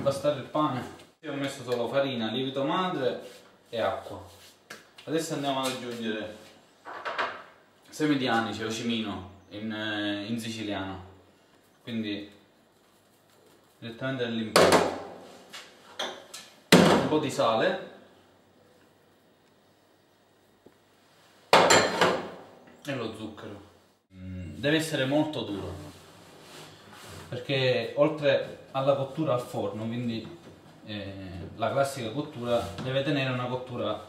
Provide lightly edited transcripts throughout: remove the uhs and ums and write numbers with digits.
impastare il pane. Io ho messo solo farina, lievito madre e acqua. Adesso andiamo ad aggiungere semi di anice o cimino in siciliano, quindi direttamente nell'impasto. Un po' di sale e lo zucchero. Deve essere molto duro, perché oltre alla cottura al forno, quindi la classica cottura, deve tenere una cottura,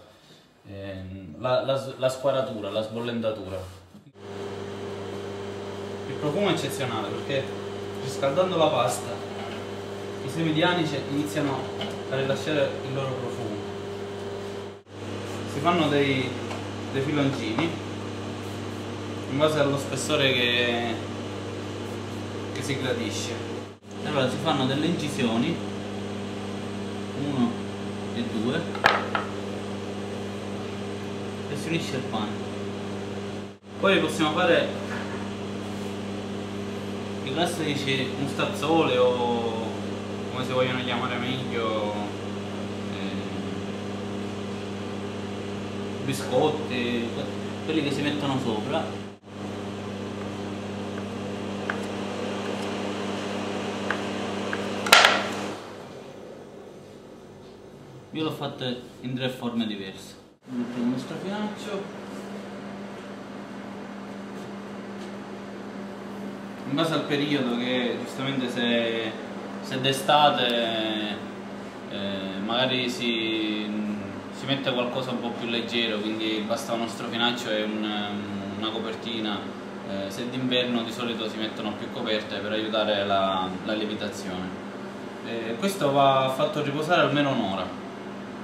la squaratura, la sbollentatura. Il profumo è eccezionale perché riscaldando la pasta i semi di anice iniziano a rilasciare il loro profumo. Si fanno dei filoncini in base allo spessore che si gradisce. Allora si fanno delle incisioni, 1 e 2, e si unisce il pane. Poi possiamo fare i classici mustazzole o come si vogliono chiamare meglio, biscotti, quelli che si mettono sopra. Io l'ho fatto in 3 forme diverse. Mettiamo lo strafinaccio. In base al periodo, che giustamente se d'estate magari si mette qualcosa un po' più leggero, quindi basta uno strofinaccio e una copertina. Se d'inverno di solito si mettono più coperte per aiutare la lievitazione. Questo va fatto riposare almeno un'ora,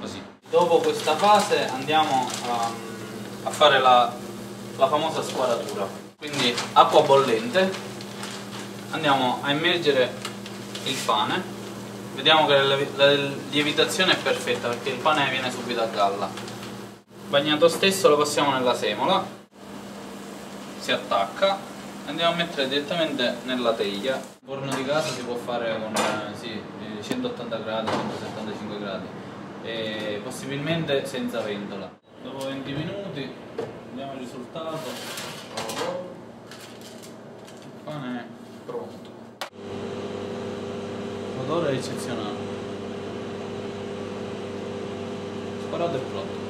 così. Dopo questa fase andiamo a fare la famosa squaratura, quindi acqua bollente. Andiamo a immergere il pane, vediamo che la lievitazione è perfetta perché il pane viene subito a galla. Bagnato stesso lo passiamo nella semola, si attacca e andiamo a mettere direttamente nella teglia. Il forno di casa si può fare con 180 gradi, 175 gradi e possibilmente senza ventola. Dopo 20 minuti vediamo il risultato. Il pane è pronto. L'odore è eccezionale. Sparato e pronto.